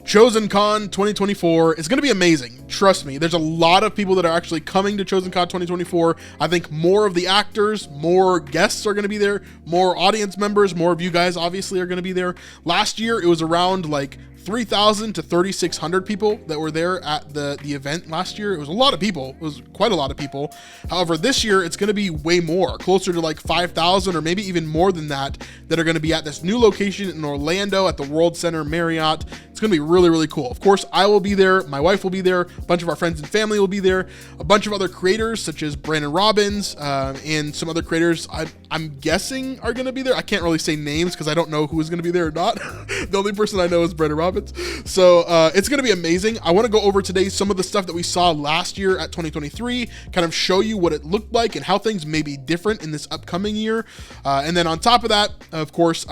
ChosenCon 2024 is going to be amazing. Trust me, there's a lot of people that are actually coming to ChosenCon 2024. I think more of the actors, more guests are going to be there, more audience members, more of you guys obviously are going to be there. Last year, it was around like 3,000 to 3,600 people that were there at the event last year. It was a lot of people. It was quite a lot of people. However, this year it's going to be way more, closer to like 5,000 or maybe even more than that are going to be at this new location in Orlando at the World Center Marriott. It's going to be really, really cool. Of course, I will be there. My wife will be there. A bunch of our friends and family will be there. A bunch of other creators such as Brandon Robbins and some other creators I'm guessing are going to be there. I can't really say names because I don't know who is going to be there or not. The only person I know is Brandon Robbins. So it's going to be amazing. I want to go over today some of the stuff that we saw last year at 2023, kind of show you what it looked like and how things may be different in this upcoming year. And then on top of that, of course,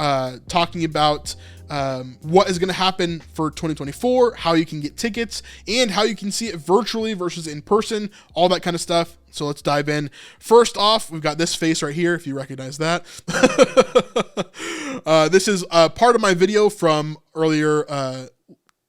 talking about what is going to happen for 2024, how you can get tickets, and how you can see it virtually versus in person, all that kind of stuff. So let's dive in. First off, we've got this face right here, if you recognize that. This is part of my video from earlier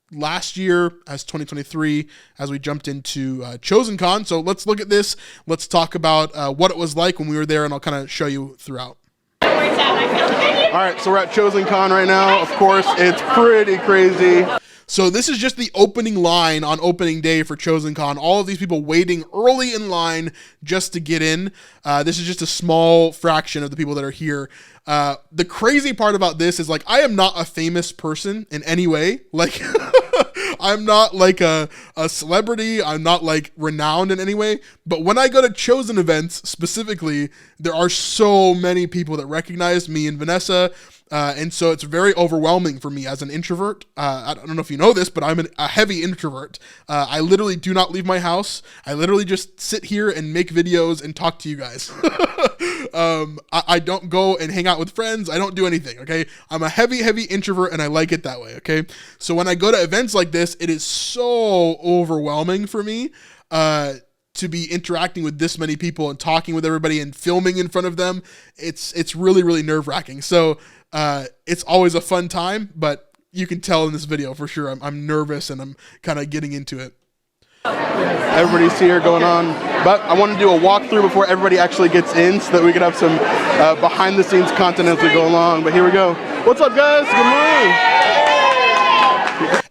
last year as 2023, as we jumped into ChosenCon. So let's look at this. Let's talk about what it was like when we were there, and I'll kind of show you throughout. All right, so we're at ChosenCon right now. Of course, it's pretty crazy. So this is just the opening line on opening day for ChosenCon. All of these people waiting early in line just to get in. This is just a small fraction of the people that are here. The crazy part about this is, like, I am not a famous person in any way. Like, I'm not like a celebrity. I'm not like renowned in any way. But when I go to Chosen events specifically, there are so many people that recognize me and Vanessa. And so it's very overwhelming for me as an introvert. I don't know if you know this, but I'm a heavy introvert. I literally do not leave my house. I literally just sit here and make videos and talk to you guys. I don't go and hang out with friends. I don't do anything, okay? I'm a heavy introvert, and I like it that way, okay? So when I go to events like this, it is so overwhelming for me to be interacting with this many people and talking with everybody and filming in front of them. It's really, really nerve-wracking. So it's always a fun time, but you can tell in this video for sure I'm nervous and I'm kind of getting into it. Everybody's here going on, but I want to do a walkthrough before everybody actually gets in so that we can have some behind the scenes content as we go along. But here we go. What's up, guys? Good morning.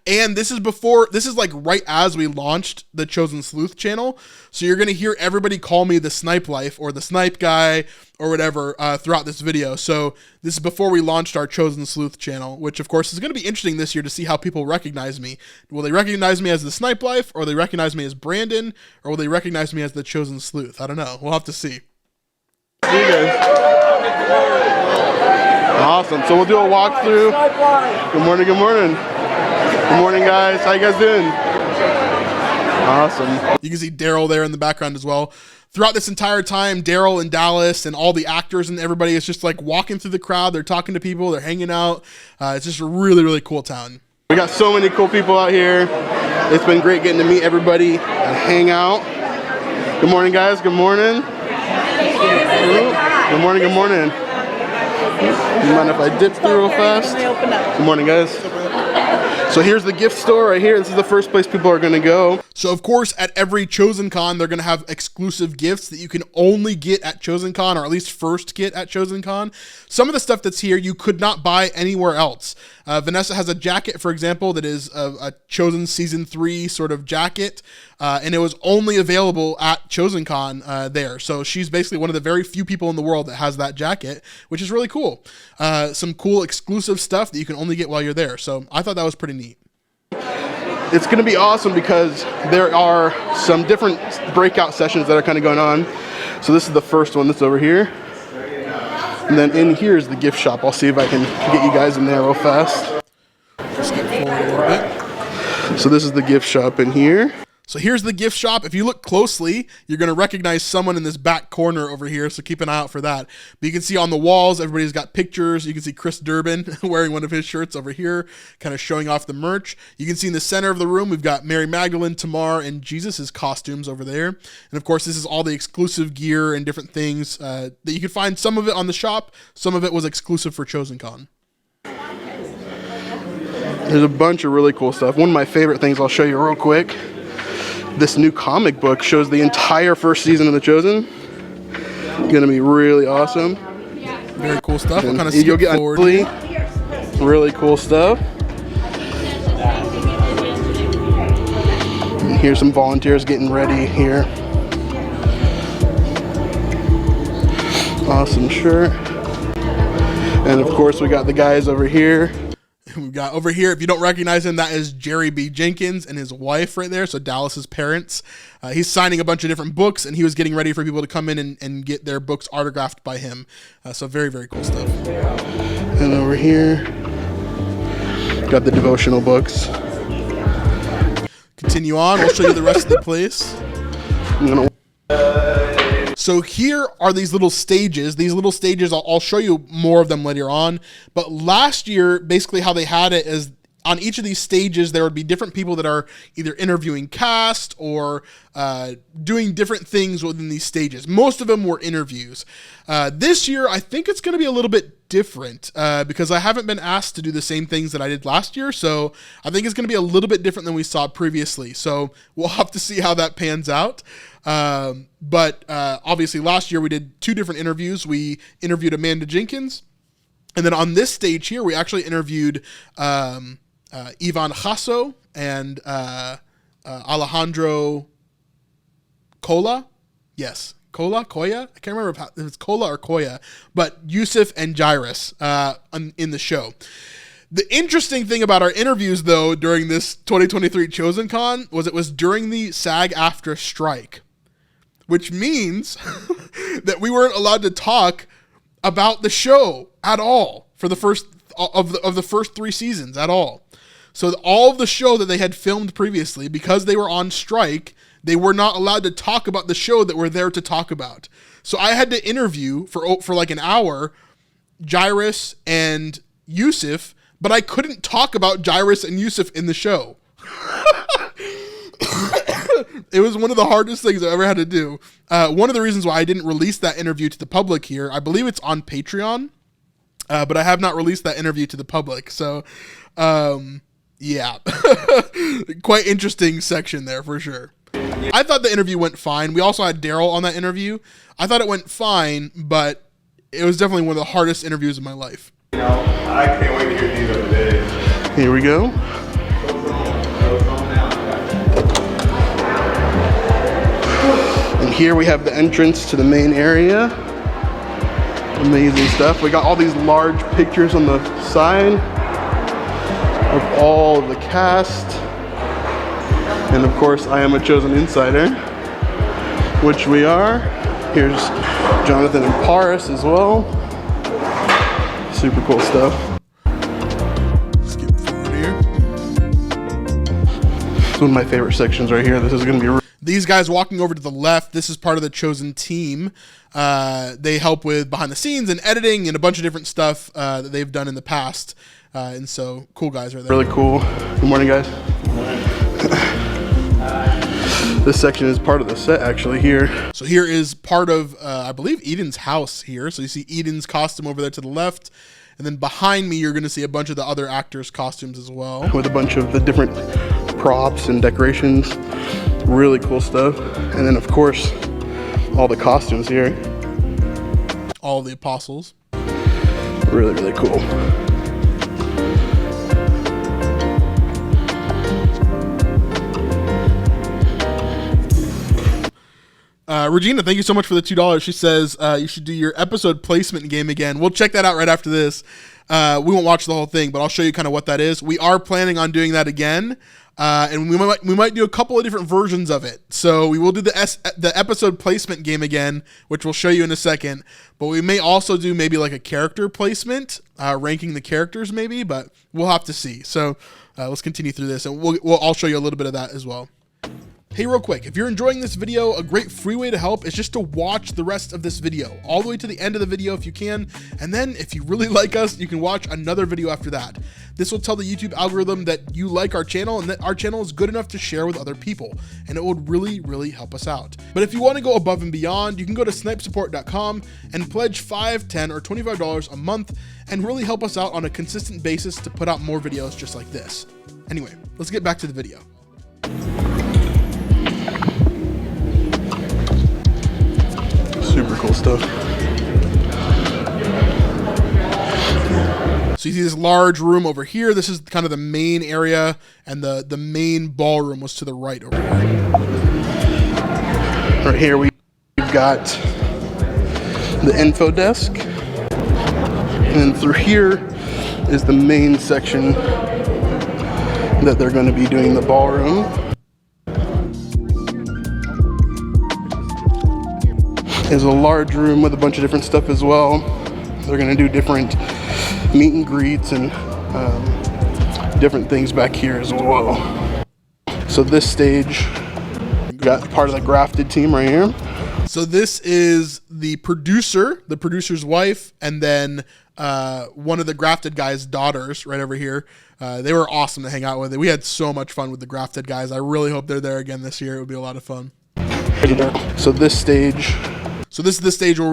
And this is like right as we launched the Chosen Sleuth channel. So you're going to hear everybody call me the Snipe Life or the Snipe Guy or whatever throughout this video. So this is before we launched our Chosen Sleuth channel, which of course is going to be interesting this year to see how people recognize me. Will they recognize me as the Snipe Life, or will they recognize me as Brandon, or will they recognize me as the Chosen Sleuth? I don't know. We'll have to see. See you guys. Awesome. So we'll do a walkthrough. Good morning. Good morning. Good morning, guys. How you guys doing? Awesome. You can see Daryl there in the background as well. Throughout this entire time, Daryl and Dallas and all the actors and everybody is just like walking through the crowd. They're talking to people. They're hanging out. It's just a really, really cool town. We got so many cool people out here. It's been great getting to meet everybody and hang out. Good morning, guys. Good morning. Good morning. Good morning. You mind if I dip through real fast? Good morning, guys. So here's the gift store right here. This is the first place people are going to go. So of course, at every ChosenCon, they're going to have exclusive gifts that you can only get at ChosenCon, or at least first get at ChosenCon. Some of the stuff that's here, you could not buy anywhere else. Vanessa has a jacket, for example, that is a Chosen Season 3 sort of jacket, and it was only available at ChosenCon there. So she's basically one of the very few people in the world that has that jacket, which is really cool. Some cool exclusive stuff that you can only get while you're there. So I thought that was pretty neat. It's going to be awesome because there are some different breakout sessions that are kind of going on. So this is the first one that's over here. And then in here is the gift shop. I'll see if I can get you guys in there real fast. Skip forward a little bit. So this is the gift shop in here. So here's the gift shop. If you look closely, you're going to recognize someone in this back corner over here, so keep an eye out for that. But you can see on the walls, everybody's got pictures. You can see Chris Durbin wearing one of his shirts over here, kind of showing off the merch. You can see in the center of the room, we've got Mary Magdalene, Tamar, and Jesus' costumes over there. And of course, this is all the exclusive gear and different things that you can find. Some of it on the shop, some of it was exclusive for ChosenCon. There's a bunch of really cool stuff. One of my favorite things I'll show you real quick. This new comic book shows the entire first season of The Chosen. Gonna be really awesome. Very cool stuff. And We'll kind of you'll skip get forward. really cool stuff. And here's some volunteers getting ready here. Awesome shirt. And of course we got the guys over here. We got over here, if you don't recognize him, that is Jerry B. Jenkins and his wife right there, so Dallas's parents. He's signing a bunch of different books, and he was getting ready for people to come in and get their books autographed by him. So very, very cool stuff. And over here, got the devotional books. Continue on, we'll show you the rest of the place. So here are these little stages. These little stages, I'll show you more of them later on. But last year, basically how they had it is on each of these stages, there would be different people that are either interviewing cast or doing different things within these stages. Most of them were interviews. This year, I think it's going to be a little bit different because I haven't been asked to do the same things that I did last year. So I think it's going to be a little bit different than we saw previously. So we'll have to see how that pans out. But obviously last year we did 2 different interviews. We interviewed Amanda Jenkins. And then on this stage here, we actually interviewed Ivan Jasso and Alejandro Cola. Yes, Koya. I can't remember if it's Cola or Koya, but Yusuf and Jairus in the show. The interesting thing about our interviews, though, during this 2023 ChosenCon was it was during the SAG-AFTRA strike, which means that we weren't allowed to talk about the show at all for the first of the first 3 seasons at all. So all of the show that they had filmed previously, because they were on strike, they were not allowed to talk about the show that we're there to talk about. So I had to interview for like an hour Jairus and Yusuf, but I couldn't talk about Jairus and Yusuf in the show. It was one of the hardest things I've ever had to do. One of the reasons why I didn't release that interview to the public here, I believe it's on Patreon, but I have not released that interview to the public. So, yeah, quite interesting section there for sure. I thought the interview went fine. We also had Daryl on that interview. I thought it went fine, but it was definitely one of the hardest interviews of my life. You know, I can't wait to hear these other days. Here we go. And here we have the entrance to the main area. Amazing stuff. We got all these large pictures on the side of all of the cast. And of course, I am a Chosen Insider, which we are. Here's Jonathan and Paris as well. Super cool stuff. Skip forward here. It's one of my favorite sections right here. This is going to be... These guys walking over to the left, this is part of the Chosen team. They help with behind the scenes and editing and a bunch of different stuff that they've done in the past. And so, cool guys right there. Really cool. Good morning, guys. This section is part of the set actually here. So here is part of, I believe, Eden's house here. So you see Eden's costume over there to the left. And then behind me, you're going to see a bunch of the other actors' costumes as well. With a bunch of the different props and decorations. Really cool stuff. And then, of course, all the costumes here. All the apostles. Really, really cool. Regina, thank you so much for the $2. She says you should do your episode placement game again. We'll check that out right after this. We won't watch the whole thing, but I'll show you kind of what that is. We are planning on doing that again, and we might do a couple of different versions of it. So we will do the episode placement game again, which we'll show you in a second. But we may also do maybe like a character placement, ranking the characters maybe, but we'll have to see. So let's continue through this, and I'll show you a little bit of that as well. Hey, real quick, if you're enjoying this video, a great free way to help is just to watch the rest of this video, all the way to the end of the video if you can, and then if you really like us, you can watch another video after that. This will tell the YouTube algorithm that you like our channel and that our channel is good enough to share with other people, and it would really, really help us out. But if you want to go above and beyond, you can go to snipesupport.com and pledge $5, $10, or $25 a month and really help us out on a consistent basis to put out more videos just like this. Anyway, let's get back to the video. Super cool stuff. So you see this large room over here. This is kind of the main area, and the main ballroom was to the right over here. Right here we've got the info desk, and then through here is the main section that they're going to be doing the ballroom. There's a large room with a bunch of different stuff as well. They're going to do different meet and greets and different things back here as well. So this stage, we got part of the grafted team right here. So this is the producer's wife, and then one of the grafted guys' daughters right over here. They were awesome to hang out with. We had so much fun with the grafted guys. I really hope they're there again this year. It would be a lot of fun. So this stage. So this is the stage where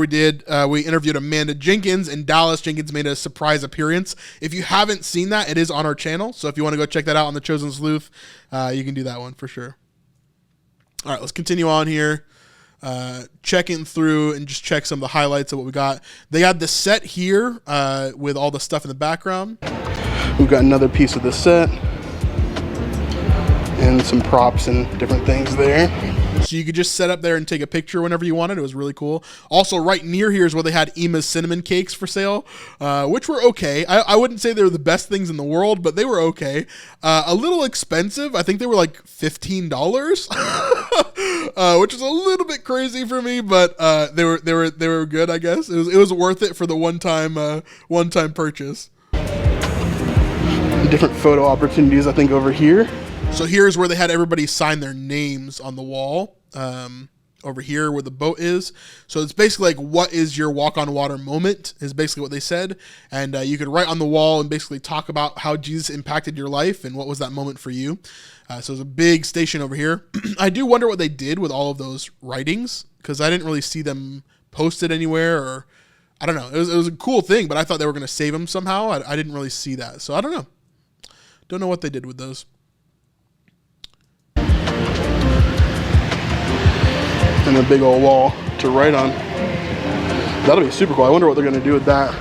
we interviewed Amanda Jenkins, and Dallas Jenkins made a surprise appearance. If you haven't seen that, it is on our channel. So if you want to go check that out on the Chosen Sleuth, you can do that one for sure. All right, let's continue on here. Checking through and just check some of the highlights of what we got. They had the set here with all the stuff in the background. We've got another piece of the set and some props and different things there. So you could just set up there and take a picture whenever you wanted. It was really cool. Also, right near here is where they had Ema's cinnamon cakes for sale, which were okay. I wouldn't say they were the best things in the world, but they were okay. A little expensive. I think they were like $15, which is a little bit crazy for me, but they were good, I guess. It was worth it for the one-time purchase. Different photo opportunities, I think, over here. So here's where they had everybody sign their names on the wall, over here where the boat is. So it's basically like, what is your walk on water moment is basically what they said. And you could write on the wall and basically talk about how Jesus impacted your life and what was that moment for you. So there's a big station over here. I do wonder what they did with all of those writings, because I didn't really see them posted anywhere, or I don't know. It was a cool thing, but I thought they were going to save them somehow. I didn't really see that. So I don't know. Don't know what they did with those. And a big old wall to write on. That'll be super cool. I wonder what they're going to do with that.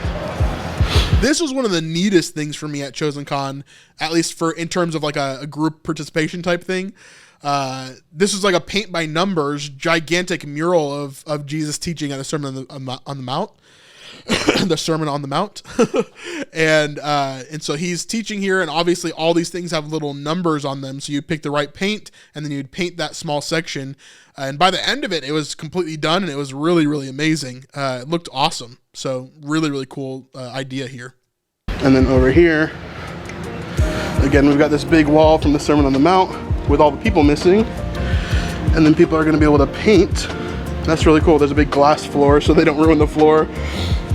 This was one of the neatest things for me at ChosenCon, at least in terms of like a group participation type thing. This was like a paint by numbers, gigantic mural of Jesus teaching at a Sermon on the Mount. The Sermon on the Mount. and so he's teaching here, and obviously all these things have little numbers on them, so you pick the right paint and then you'd paint that small section, and by the end of it, it was completely done, and it was really, really amazing. It looked awesome. So really, really cool idea here. And then over here again, we've got this big wall from the Sermon on the Mount with all the people missing, and then people are going to be able to paint. That's really cool. There's a big glass floor so they don't ruin the floor.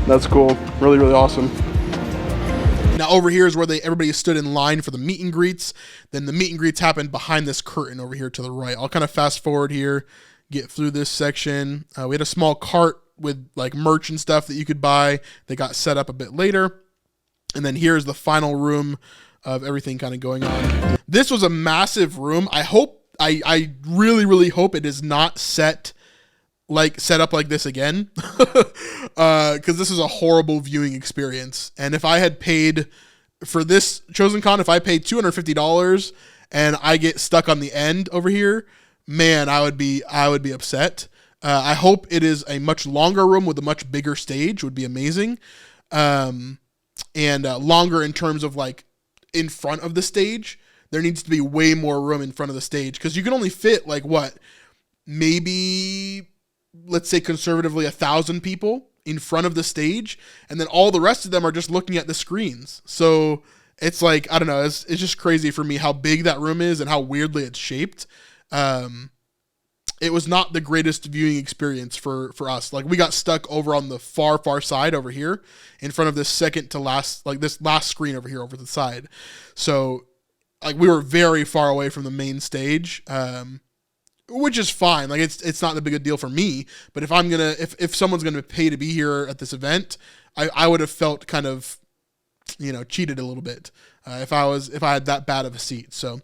That's cool. Really, really awesome. Now over here is where everybody stood in line for the meet and greets. Then the meet and greets happened behind this curtain over here to the right. I'll kind of fast forward here, get through this section. We had a small cart with like merch and stuff that you could buy. They got set up a bit later. And then here's the final room of everything kind of going on. This was a massive room. I really, really hope it is not set up like this again, because this is a horrible viewing experience. And if I had paid for this ChosenCon, if I paid $250 and I get stuck on the end over here, man, I would be upset. I hope it is a much longer room with a much bigger stage. Would be amazing. And longer in terms of like in front of the stage. There needs to be way more room in front of the stage, because you can only fit like what, maybe, let's say conservatively 1,000 people in front of the stage, and then all the rest of them are just looking at the screens. So it's like, I don't know, it's just crazy for me how big that room is and how weirdly it's shaped. it was not the greatest viewing experience for us. Like, we got stuck over on the far side over here in front of this second to last, like this last screen over here over the side. So like we were very far away from the main stage, which is fine. Like it's not the big a deal for me, but if someone's going to pay to be here at this event, I would have felt kind of, cheated a little bit, if I had that bad of a seat. So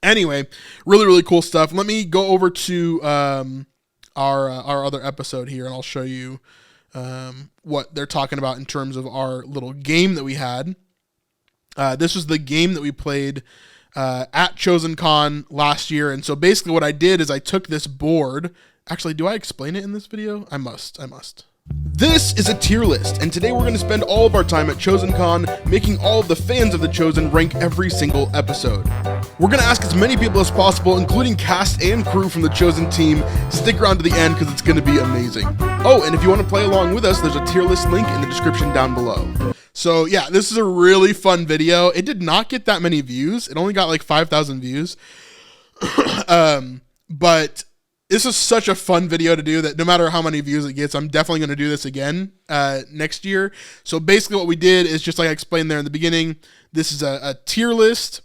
anyway, really, really cool stuff. Let me go over to our other episode here, and I'll show you what they're talking about in terms of our little game that we had. This was the game that we played at ChosenCon last year. And so basically what I did is I took this board. Actually, do I explain it in this video? I must. This is a tier list, and today we're going to spend all of our time at ChosenCon making all of the fans of The Chosen rank every single episode. We're going to ask as many people as possible, including cast and crew from the Chosen team. Stick around to the end because it's going to be amazing. Oh, and if you want to play along with us, there's a tier list link in the description down below. So yeah, this is a really fun video. It did not get that many views. It only got like 5,000 views. But this is such a fun video to do that no matter how many views it gets, I'm definitely going to do this again next year. So basically what we did is just like I explained there in the beginning, this is a tier list.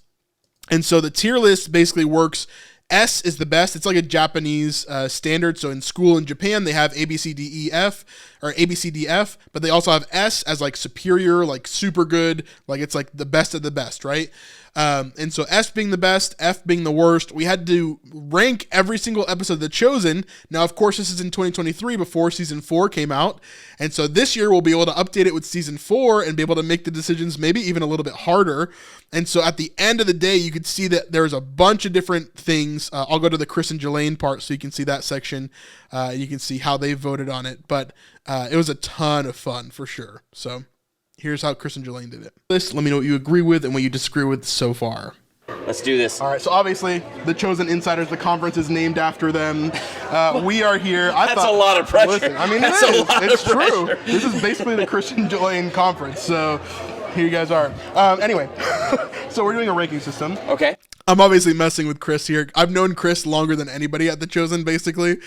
And so the tier list basically works. S is the best. It's like a Japanese standard. So in school in Japan, they have A, B, C, D, E, F, or A, B, C, D, F, but they also have S as like superior, like super good, like it's like the best of the best, right? And so S being the best, F being the worst, we had to rank every single episode of The Chosen. Now, of course, this is in 2023 before season 4 came out. And so this year we'll be able to update it with season 4 and be able to make the decisions maybe even a little bit harder. And so at the end of the day, you could see that there's a bunch of different things. I'll go to the Chris and Jelaine part so you can see that section. You can see how they voted on it. But it was a ton of fun for sure. So here's how Chris and Jelaine did it. Let me know what you agree with and what you disagree with so far. Let's do this. All right, so obviously, the Chosen Insiders, the conference is named after them. We are here. That's a lot of pressure. Listen, I mean, That's it is. a lot It's of true. pressure. This is basically the Christian Jelaine conference. So here you guys are. Anyway, so we're doing a ranking system. Okay. I'm obviously messing with Chris here. I've known Chris longer than anybody at The Chosen, basically.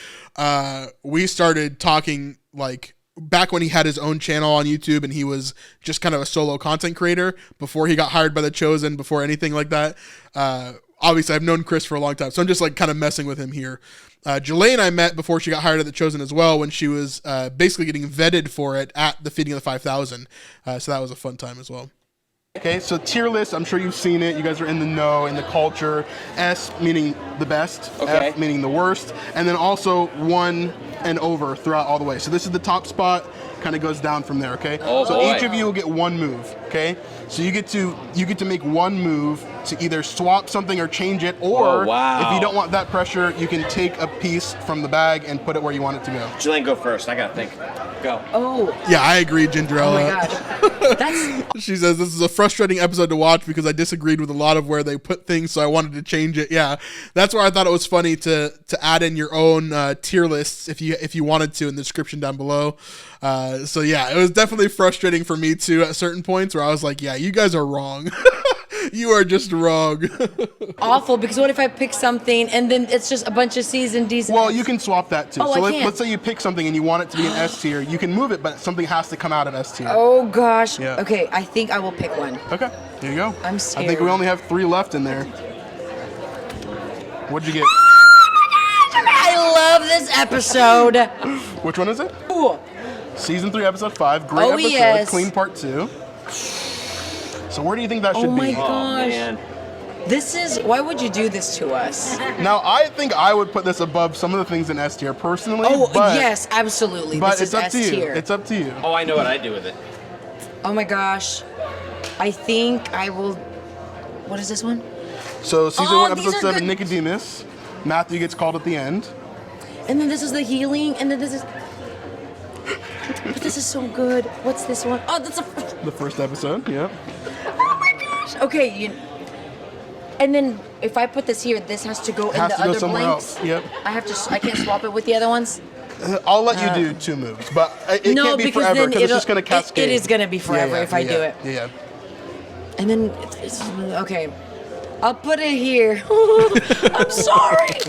We started talking like back when he had his own channel on YouTube and he was just kind of a solo content creator before he got hired by The Chosen, before anything like that. Obviously, I've known Chris for a long time, so I'm just like kind of messing with him here. Jelaine I met before she got hired at The Chosen as well, when she was basically getting vetted for it at the Feeding of the 5,000. So that was a fun time as well. Okay, so tier list, I'm sure you've seen it. You guys are in the know, in the culture. S meaning the best, okay. F meaning the worst, and then also 1 and over throughout all the way. So this is the top spot, kind of goes down from there, okay? Oh, so boy. each of you will get 1 move, okay? So you get to make 1 move to either swap something or change it, or if you don't want that pressure, you can take a piece from the bag and put it where you want it to go. Jelaine, go first. I gotta think. Go. Oh. Yeah, I agree, Gingerella. Oh my gosh. That's She says, this is a frustrating episode to watch because I disagreed with a lot of where they put things, so I wanted to change it. Yeah, that's where I thought it was funny to add in your own tier lists if you wanted to in the description down below. So yeah, it was definitely frustrating for me too at certain points where I was like, yeah, you guys are wrong. You are just wrong. awful, because what if I pick something and then it's just a bunch of C's and D's? Well, you can swap that too. Oh, so I can't. let's say you pick something and you want it to be an S tier. You can move it, but something has to come out of S tier. Oh gosh. Yeah. Okay, I think I will pick one. Okay, here you go. I'm I scared. think we only have 3 left in there. What'd you get? I love this episode. Which one is it? Ooh. Season 3, episode 5. Great Oh, episode. yes. Clean part 2. So where do you think that should Oh my be? God. Oh, Gosh. man. This is, why would you do this to us? Now, I think I would put this above some of the things in S tier personally. Oh, but, yes, absolutely. But This it's is up S to you. tier. It's up to you. Oh, I know what I'd do with it. Oh my gosh. I think I will. What is this one? So season Oh, 1, these episode are 7, good. Nicodemus. Matthew gets called at the end. And then this is the healing, and then this is. But this is so good. What's this one? Oh, that's a. The first episode, yep. Oh my gosh. Okay, and then if I put this here, this has to go in Has the to go other somewhere blanks. else. Yep. I can't swap it with the other ones. I'll let you do 2 moves, but it No, can't be because forever then because it's it'll- just going to cascade. it is gonna be forever if I do it. Yeah. And then it's okay. I'll put it here. I'm sorry.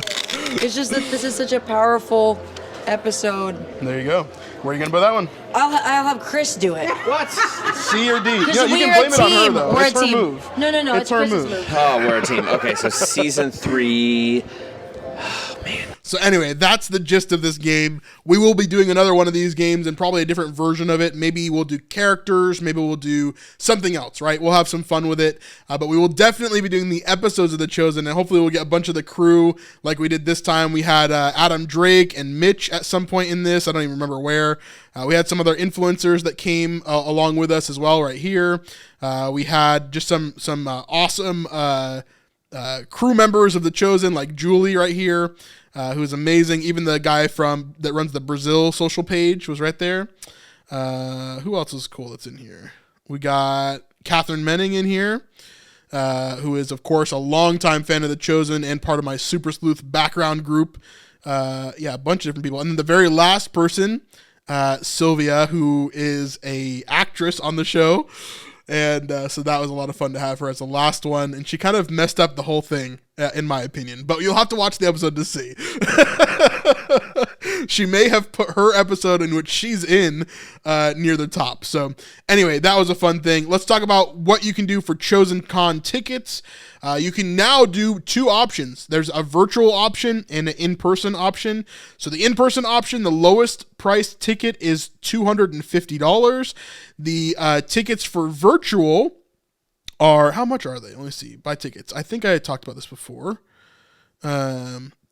It's just that this is such a powerful episode. There you go. Where are you gonna put that one? I'll have Chris do it. What? C or D? You Because can we're blame a it on her team. though. We're It's a her team. move. No, It's her Chris's move. Oh, we're a team. Okay, so season 3. So anyway, that's the gist of this game. We will be doing another one of these games and probably a different version of it. Maybe we'll do characters. Maybe we'll do something else, right? We'll have some fun with it. But we will definitely be doing the episodes of The Chosen, and hopefully we'll get a bunch of the crew like we did this time. We had Adam Drake and Mitch at some point in this. I don't even remember where. We had some other influencers that came along with us as well right here. We had just some awesome crew members of The Chosen, like Julie right here, who is amazing. Even the guy that runs the Brazil social page was right there. Who else is cool that's in here? We got Catherine Menning in here, who is, of course, a longtime fan of The Chosen and part of my Super Sleuth background group. A bunch of different people. And then the very last person, Sylvia, who is a actress on the show. And so that was a lot of fun to have her as the last one. And she kind of messed up the whole thing, in my opinion. But you'll have to watch the episode to see. She may have put her episode in which she's in near the top. So anyway, that was a fun thing. Let's talk about what you can do for ChosenCon tickets. You can now do 2 options. There's a virtual option and an in-person option. So the in-person option, the lowest priced ticket is $250. The tickets for virtual are, how much are they? Let me see. Buy tickets. I think I had talked about this before.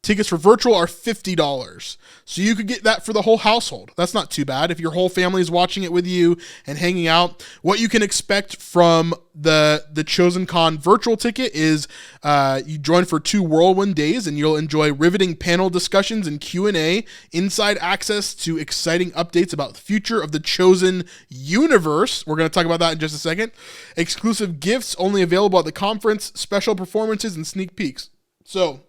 Tickets for virtual are $50. So you could get that for the whole household. That's not too bad. If your whole family is watching it with you and hanging out, what you can expect from the ChosenCon virtual ticket is you join for 2 whirlwind days and you'll enjoy riveting panel discussions and Q&A, inside access to exciting updates about the future of the Chosen universe. We're going to talk about that in just a second. Exclusive gifts only available at the conference, special performances, and sneak peeks. So,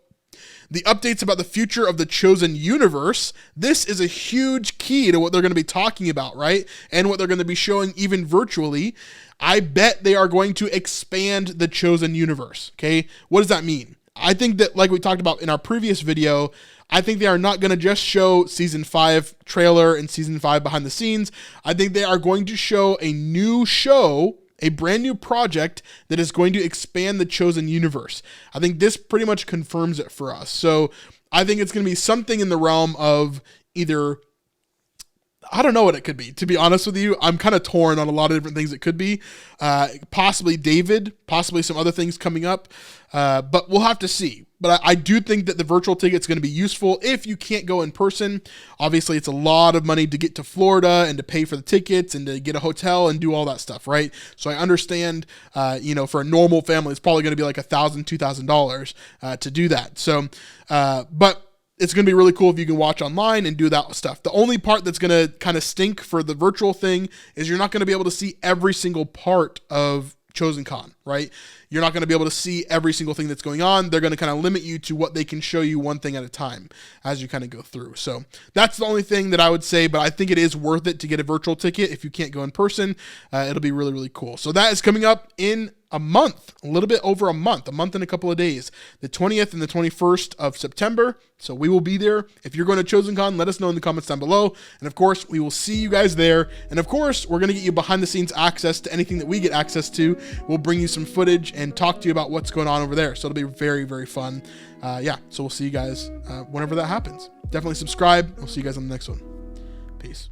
the updates about the future of the Chosen universe, this is a huge key to what they're going to be talking about, right? And what they're going to be showing even virtually. I bet they are going to expand the Chosen universe, okay? What does that mean? I think that, like we talked about in our previous video, I think they are not going to just show Season 5 trailer and Season 5 behind the scenes. I think they are going to show a new show, a brand new project that is going to expand the Chosen universe. I think this pretty much confirms it for us. So I think it's going to be something in the realm of either, I don't know what it could be. To be honest with you, I'm kind of torn on a lot of different things it could be. Possibly David, possibly some other things coming up. But we'll have to see. But I do think that the virtual ticket is going to be useful if you can't go in person. Obviously, it's a lot of money to get to Florida and to pay for the tickets and to get a hotel and do all that stuff, right? So I understand, for a normal family, it's probably going to be like $1,000, $2,000 to do that. So, but it's going to be really cool if you can watch online and do that stuff. The only part that's going to kind of stink for the virtual thing is you're not going to be able to see every single part of ChosenCon, right? You're not going to be able to see every single thing that's going on. They're going to kind of limit you to what they can show you one thing at a time as you kind of go through. So that's the only thing that I would say, but I think it is worth it to get a virtual ticket if you can't go in person. It'll be really, really cool. So that is coming up in a month, a little bit over a month and a couple of days, the 20th and the 21st of September. So we will be there. If you're going to ChosenCon, let us know in the comments down below. And of course, we will see you guys there. And of course, we're going to get you behind the scenes access to anything that we get access to. We'll bring you some footage and talk to you about what's going on over there. So it'll be very, very fun. So we'll see you guys whenever that happens. Definitely subscribe. We'll see you guys on the next one. Peace.